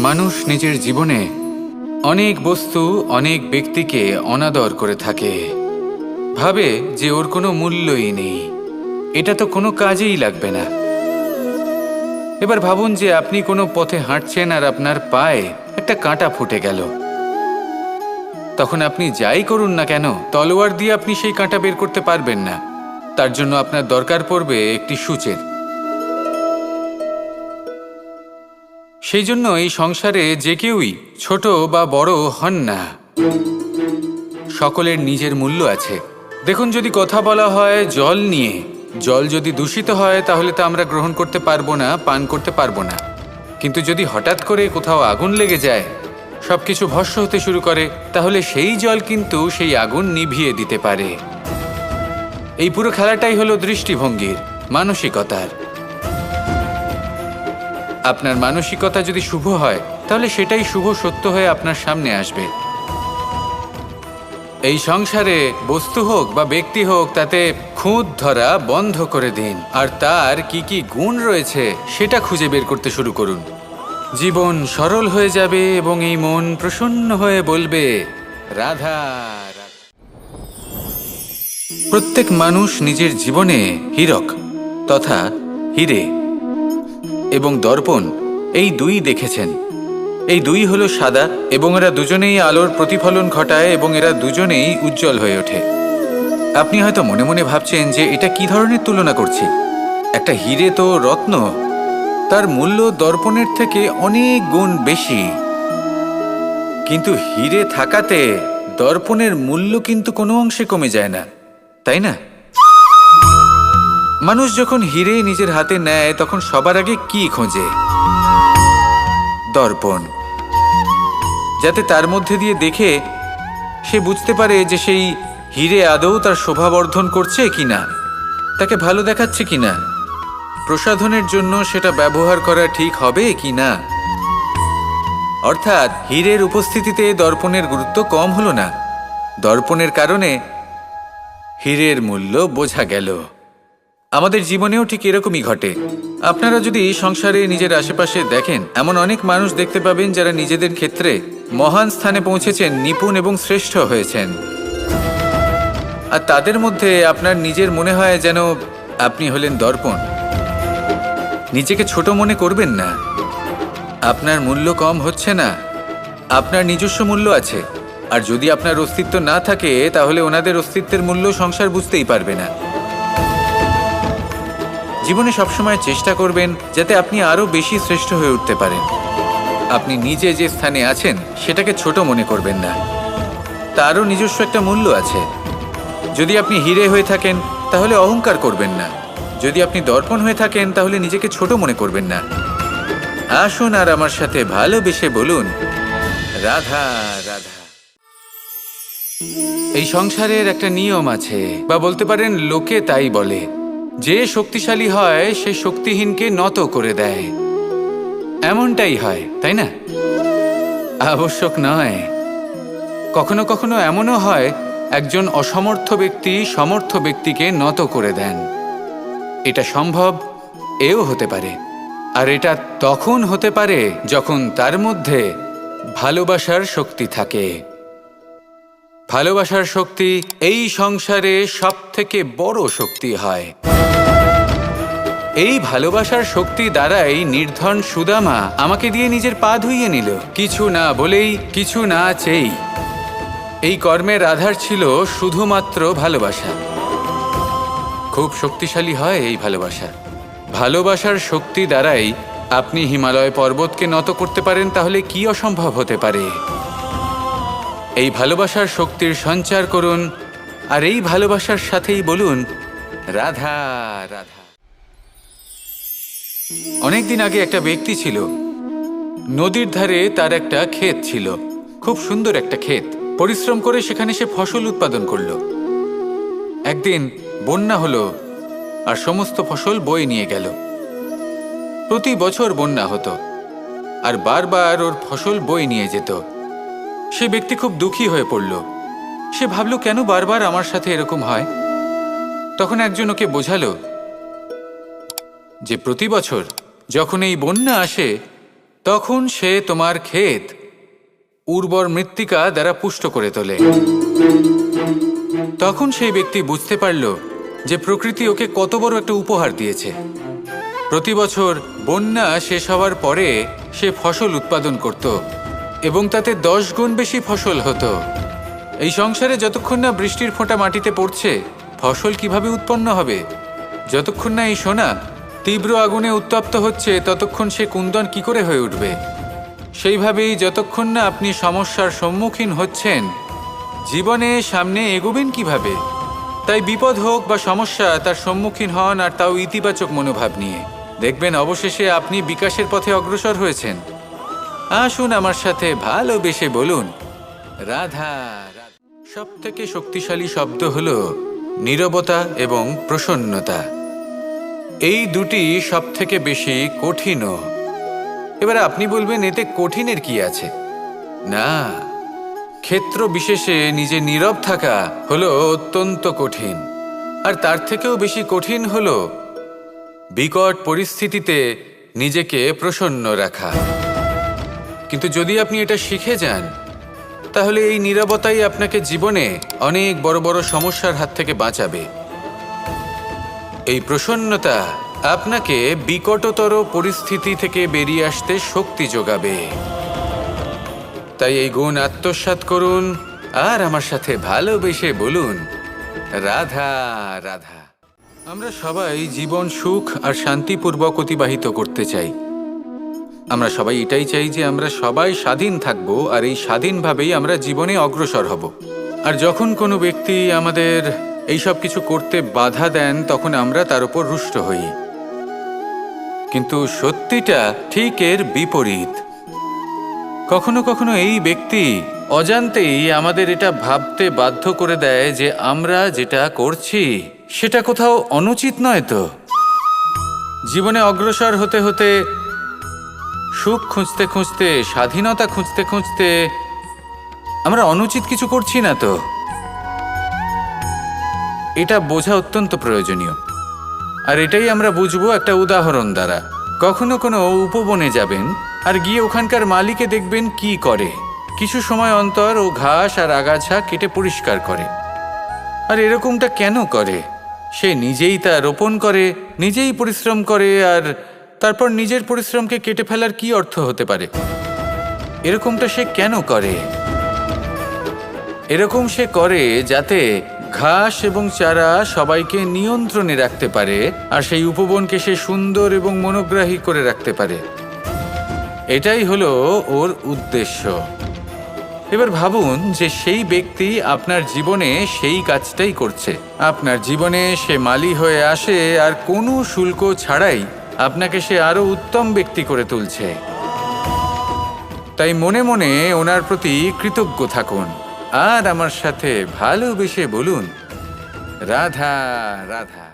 মানুষ নিজের জীবনে অনেক বস্তু অনেক ব্যক্তিকে অনাদর করে থাকে, ভাবে যে ওর কোনো মূল্যই নেই, এটা তো কোনো কাজেই লাগবে না। এবার ভাবুন যে আপনি কোনো পথে হাঁটছেন আর আপনার পায়ে একটা কাঁটা ফুটে গেল। তখন আপনি যাই করুন না কেন, তলোয়ার দিয়ে আপনি সেই কাঁটা বের করতে পারবেন না। তার জন্য আপনার দরকার পড়বে একটি সূচের। সেই জন্য এই সংসারে যে কেউই ছোট বা বড় হন না, সকলের নিজের মূল্য আছে। দেখুন, যদি কথা বলা হয় জল নিয়ে, জল যদি দূষিত হয় তাহলে তা আমরা গ্রহণ করতে পারবো না, পান করতে পারবো না। কিন্তু যদি হঠাৎ করে কোথাও আগুন লেগে যায়, সবকিছু ভস্ম হতে শুরু করে, তাহলে সেই জল কিন্তু সেই আগুন নিভিয়ে দিতে পারে। এই পুরো খেলাটাই হলো দৃষ্টিভঙ্গির, মানসিকতার। আপনার মানসিকতা যদি শুভ হয় তাহলে সেটাই শুভ সত্য হয়ে আপনার সামনে আসবে। এই সংসারে বস্তু হোক বা ব্যক্তি হোক, তাতে খুঁত ধরা বন্ধ করে দিন আর তার কি কি গুণ রয়েছে সেটা খুঁজে বের করতে শুরু করুন। জীবন সরল হয়ে যাবে এবং এই মন প্রসন্ন হয়ে বলবে, রাধা রাধা। প্রত্যেক মানুষ নিজের জীবনে হীরক তথা হীরে এবং দর্পণ, এই দুই দেখেছেন। এই দুই হলো সাদা এবং এরা দুজনেই আলোর প্রতিফলন ঘটায় এবং এরা দুজনেই উজ্জ্বল হয়ে ওঠে। আপনি হয়তো মনে মনে ভাবছেন যে এটা কি ধরনের তুলনা করছি। একটা হীরে তো রত্ন, তার মূল্য দর্পণের থেকে অনেক গুণ বেশি। কিন্তু হীরে থাকাতে দর্পণের মূল্য কিন্তু কোনো অংশে কমে যায় না, তাই না? মানুষ যখন হীরে নিজের হাতে নেয় তখন সবার আগে কি খোঁজে? দর্পণ, যাতে তার মধ্যে দিয়ে দেখে সে বুঝতে পারে যে সেই হীরে আদৌ তার শোভাবর্ধন করছে কিনা, তাকে ভালো দেখাচ্ছে কিনা, প্রসাধনের জন্য সেটা ব্যবহার করা ঠিক হবে কিনা। অর্থাৎ হীরের উপস্থিতিতে দর্পণের গুরুত্ব কম হলো না, দর্পণের কারণে হীরের মূল্য বোঝা গেল। আমাদের জীবনেও ঠিক এরকমই ঘটে। আপনারা যদি সংসারে নিজের আশেপাশে দেখেন, এমন অনেক মানুষ দেখতে পাবেন যারা নিজেদের ক্ষেত্রে মহান স্থানে পৌঁছেছেন, নিপুণ এবং শ্রেষ্ঠ হয়েছেন। আর তাদের মধ্যে আপনার নিজের মনে হয় যেন আপনি হলেন দর্পণ। নিজেকে ছোট মনে করবেন না। আপনার মূল্য কম হচ্ছে না, আপনার নিজস্ব মূল্য আছে। আর যদি আপনার অস্তিত্ব না থাকে তাহলে ওনাদের অস্তিত্বের মূল্য সংসার বুঝতেই পারবে না। জীবনে সবসময় চেষ্টা করবেন যাতে আপনি আরো বেশি শ্রেষ্ঠ হয়ে উঠতে পারেন। আপনি নিজে যে স্থানে আছেন সেটাকে ছোট মনে করবেন না, তারও নিজস্ব একটা মূল্য আছে। যদি আপনি হীরে হয়ে থাকেন তাহলে অহংকার করবেন না, যদি আপনি দর্পণ হয়ে থাকেন তাহলে নিজেকে ছোট মনে করবেন না। আসুন আর আমার সাথে ভালোবেসে বলুন, রাধা রাধা। এই সংসারের একটা নিয়ম আছে, বা বলতে পারেন লোকে তাই বলে, যে শক্তিশালী হয় সে শক্তিহীনকে নত করে দেয়। এমনটাই হয়, তাই না? আবশ্যক নয়, কখনো কখনো এমনও হয় একজন অসমর্থ ব্যক্তি সমর্থ ব্যক্তিকে নত করে দেন। এটা সম্ভব, এও হতে পারে। আর এটা তখন হতে পারে যখন তার মধ্যে ভালোবাসার শক্তি থাকে। ভালোবাসার শক্তি এই সংসারে সবথেকে বড় শক্তি হয়। এই ভালোবাসার শক্তি দ্বারাই নির্ধন সুদামা আমাকে দিয়ে নিজের পা ধুইয়ে নিল, কিছু না বলেই, কিছু না চেয়েই। এই কর্মের আধার ছিল শুধুমাত্র ভালোবাসা। খুব শক্তিশালী হয় এই ভালোবাসা। ভালোবাসার শক্তি দ্বারাই আপনি হিমালয় পর্বতকে নত করতে পারেন, তাহলে কি অসম্ভব হতে পারে? এই ভালোবাসার শক্তির সঞ্চার করুন আর এই ভালোবাসার সাথেই বলুন, রাধা রাধা। অনেকদিন আগে একটা ব্যক্তি ছিল, নদীর ধারে তার একটা ক্ষেত ছিল, খুব সুন্দর একটা ক্ষেত। পরিশ্রম করে সেখানে সে ফসল উৎপাদন করলো। একদিন বন্যা হলো আর সমস্ত ফসল বয়ে নিয়ে গেল। প্রতি বছর বন্যা হতো আর বারবার ওর ফসল বয়ে নিয়ে যেত। সে ব্যক্তি খুব দুঃখী হয়ে পড়ল। সে ভাবল, কেন বারবার আমার সাথে এরকম হয়? তখন একজন ওকে বোঝালো যে প্রতি বছর যখন এই বন্যা আসে তখন সে তোমার ক্ষেত উর্বর মৃত্তিকা দ্বারা পুষ্ট করে তোলে। তখন সেই ব্যক্তি বুঝতে পারল যে প্রকৃতি ওকে কত বড় একটা উপহার দিয়েছে। প্রতি বছর বন্যা শেষ হওয়ার পরে সে ফসল উৎপাদন করত এবং তাতে 10 গুণ বেশি ফসল হতো। এই সংসারে যতক্ষণ না বৃষ্টির ফোঁটা মাটিতে পড়ছে, ফসল কিভাবে উৎপন্ন হবে? যতক্ষণ না এই সোনা তীব্র আগুনে উত্তপ্ত হচ্ছে, ততক্ষণ সে কুন্দন কি করে হয়ে উঠবে? সেইভাবেই যতক্ষণ না আপনি সমস্যার সম্মুখীন হচ্ছেন, জীবনে সামনে এগোবেন কিভাবে? তাই বিপদ হোক বা সমস্যা, তার সম্মুখীন হন, আর তাও ইতিবাচক মনোভাব নিয়ে। দেখবেন অবশেষে আপনি বিকাশের পথে অগ্রসর হয়েছেন। আসুন আমার সাথে ভালোবেসে বলুন, রাধা। সব থেকে শক্তিশালী শব্দ হল নীরবতা এবং প্রসন্নতা। এই দুটি সব থেকে বেশি কঠিনও। এবার আপনি বলবেন, এতে কঠিনের কি আছে? না, ক্ষেত্র বিশেষে নিজে নীরব থাকা হলো অত্যন্ত কঠিন। আর তার থেকেও বেশি কঠিন হলো বিকট পরিস্থিতিতে নিজেকে প্রসন্ন রাখা। কিন্তু যদি আপনি এটা শিখে যান, তাহলে এই নীরবতাই আপনাকে জীবনে অনেক বড় বড় সমস্যার হাত থেকে বাঁচাবে। এই প্রসন্নতা আপনাকে বিকটতর পরিস্থিতি থেকে বেরিয়ে আসতে শক্তি যোগাবে। তাই এই গুণ আত্মসাৎ করুন আর আমার সাথে ভালোবেসে বলুন, রাধা রাধা। আমরা সবাই জীবন সুখ আর শান্তিপূর্বক অতিবাহিত করতে চাই। আমরা সবাই এটাই চাই যে আমরা সবাই স্বাধীন থাকব, আর এই স্বাধীনভাবেই আমরা জীবনে অগ্রসর হব। আর যখন কোনো ব্যক্তি আমাদের এই সব কিছু করতে বাধা দেন, তখন আমরা তার উপর রুষ্ট হই। কিন্তু সত্যিটা ঠিক এর বিপরীত। কখনো কখনো এই ব্যক্তি অজান্তেই আমাদের এটা ভাবতে বাধ্য করে দেয় যে আমরা যেটা করছি সেটা কোথাও অনুচিত নয় তো। জীবনে অগ্রসর হতে হতে, সুখ খুঁজতে খুঁজতে, স্বাধীনতা খুঁজতে খুঁজতে আমরা অনুচিত কিছু করছি না তো। এটা বোঝা অত্যন্ত প্রয়োজনীয়। আর এটাই আমরা বুঝবো একটা উদাহরণ দ্বারা। কখনো কোনো উপবনে যাবেন আর গিয়ে ওখানকার মালিকে দেখবেন কি করে। কিছু সময় অন্তর ও ঘাস আর আগাছা কেটে পরিষ্কার করে। আর এরকমটা কেন করে? সে নিজেই তা রোপণ করে, নিজেই পরিশ্রম করে, আর তারপর নিজের পরিশ্রমকে কেটে ফেলার কি অর্থ হতে পারে? এরকমটা সে কেন করে? এরকম সে করে যাতে ঘাস এবং চারা সবাইকে নিয়ন্ত্রণে রাখতে পারে, আর সেই উপবনকে সে সুন্দর এবং মনোগ্রাহী করে রাখতে পারে। এটাই হলো ওর উদ্দেশ্য। এবার ভাবুন যে সেই ব্যক্তি আপনার জীবনে সেই কাজটাই করছে। আপনার জীবনে সে মালি হয়ে আসে, আর কোনো শুল্ক ছাড়াই আপনাকে সে আরো উত্তম ব্যক্তি করে তুলছে। তাই মনে মনে ওনার প্রতি কৃতজ্ঞ থাকুন আর আমার সাথে ভালোবেসে বলুন, রাধা রাধা।